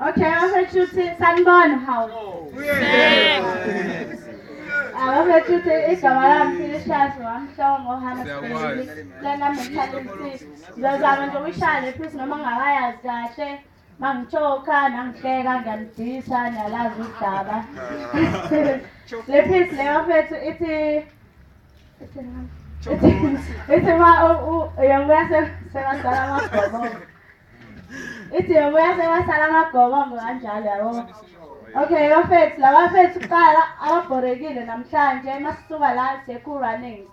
Okay, bafethu sanibona hawu. Bafethu igama lami Philishas Wamhlongo Hannah Springfield. Lana mentality. Ngizozama nje ukuyishaya le piece noma ngakayazi kahle. Mangichoka nangihleka ngiyanidisa niyalazi udaba. Le piece le bafethu ithi ma uyobuya sebasala amagobongo. Ithi uyobuya sebasala amagobongo kanjalo yabo. Okay, bafethu labafethu kuqala ababhorekile namhlanje masisuka la siye-running.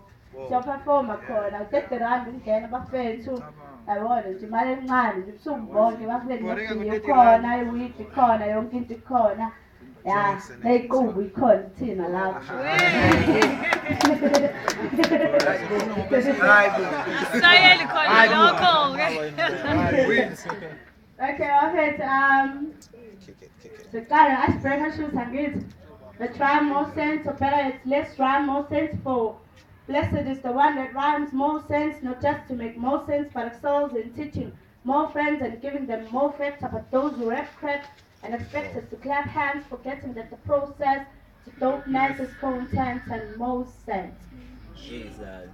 Siyoperforma khona u-30 rand ungena bafethu. Yabona nje imali encane nje ubusuku bonke bafethu nokudinga khona, iwigi khona, yonke into ikhona. Ya, neyiqubu ikhona thina lapho. Sayeli khona lokho. Okay, bafethu the icebreaker shoes angithi. Let's rhyme more sense, or better it's let's rhyme more sense for. Blessed is the one that rhymes more sense, not just to make more sense, but excels in teaching more friends and giving them more facts about those who rap crap and expect us to clap hands, forgetting that the process to dopeness is content and most sense.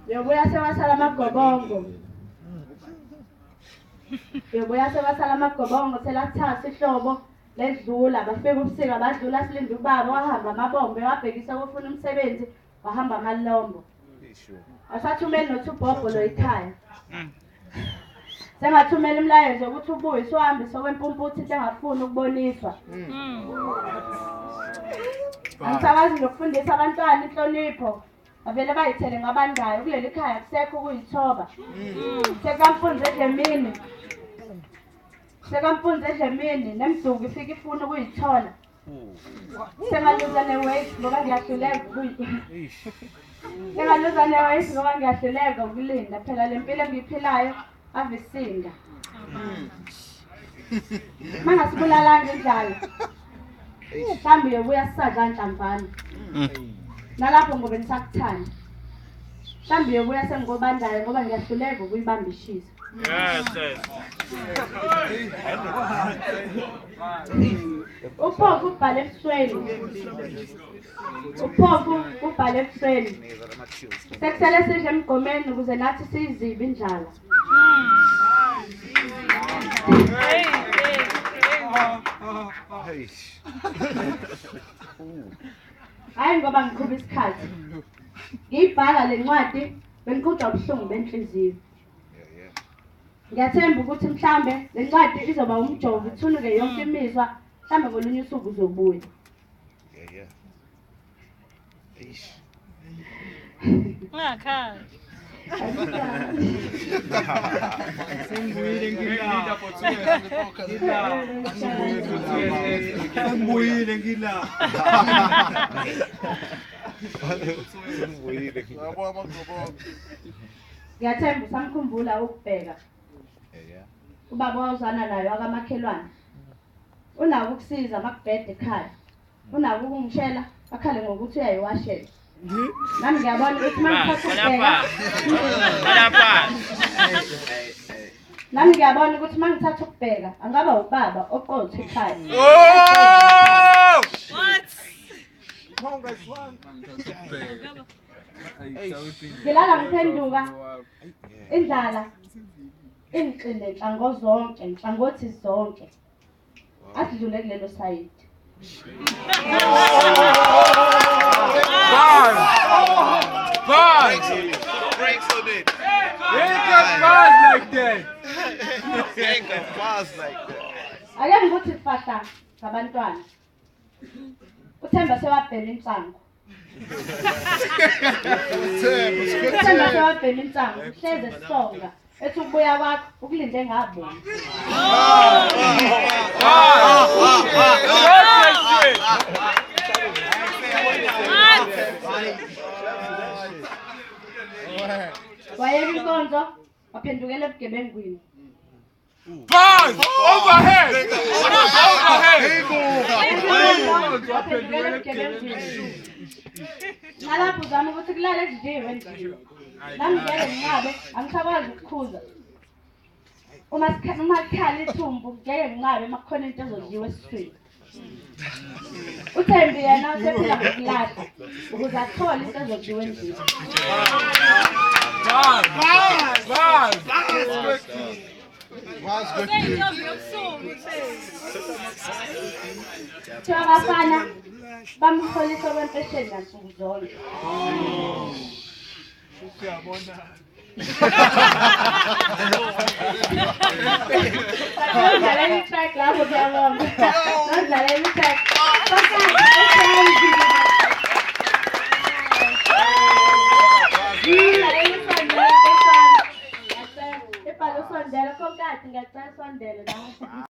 Yobuya sebasala amagobongo. Yobuya sebasala amagobongo selathatha ihlobo ledlula bafika ubusika badlula silinde ubaba wahamba amabombe wabhekisa ukufuna umsebenzi wahamba amalombo. Asathumela noThubhobho lo ekhaya. Sengathumela imlayezo ukuthi ubuye sihambe sokwempumputhi engafuni ukuboniswa. Angisabazi lokufundisa abantwana inhlonipho. Avele bayithele ngabandayo kuleli khaya kusekho ukuyithoba. Sekamfunze edlemini. Sekamfunze edlemini nemduku ifika ifuna ukuyithola. Sengaluza ne-weight ngoba ngiyahluleka ukuyithola. Sengaluza ne-weight ngoba ngiyahluleka ukulinda phela le mpilo engiyiphilayo ave isinda. Mangasibulalanga indlala. Mhlawumbe uyobuya sisadla nhlamvana. Nalapho ngoba nisakuthanda. Mhlawumbe uyobuya sengigobandayo ngoba ngiyahluleka ukuyibamba ishisa. Yes. Uphofu ubhale ebusweni. Uphofu ubhale ebusweni. Sekusele sidle emgomeni ukuze nathi siyizibe indlala. Hayi ngoba ngiqhuba isikhathi. Ngiyibhala le ncwadi bengiqhutha ubuhlungu benhliziyo. Ngiyathemba ukuthi mhlambe le ncwadi izoba umjovo ithunuke yonke imizwa mhlambe ngolunye usuku uzobuya. Ungakhala. Sengibuyile ngila. Ngiyathemba usamkhumbula ukubheka. Ubaba wawuzana nayo akamakhelwane. Unako ukusiza makubhede ekhaya. Unako ukungishela akhale ngokuthi uyayiwashela. Nami ngiyabona ukuthi mangithatha ukubheka. Nami ngiyabona ukuthi mangithatha ukubheka angaba ubaba oqotho ekhaya. What? Ngilala ngiphenduka indlala ingixinde nhlango zonke nhlangothi zonke asidlule kulelo side. Bars! Breaks on it. Ain't got bars like that. Ain't got bars like that. Ake ngithi sifahla ngabantwana. Uthemba sewabhela insango. Uthemba sewabhela insango. Uhleze sisonga. Ethi ukubuya kwakho ukulinde ngabona. Wayeka inkonzo waphendukela ebugebengwini. Bars! Overhead! Waphendukela ebugebengwini. Nalapho uzama ukuthi kulale ekudliwe endlini. Nami ngeke ngingabe angisakwazi ukukhuza. uma khala ithumbu ngeke nginqabe makukhona into ezodliwa esiswini. uThembi yena usephila ngokulahla ukuze athole into ezodliwa endlini. Kuthiwa abafana bamholisa okwempesheni nansuku zonke. Nodlalela itrack lapho kuyabonga. Nodlalela itrack.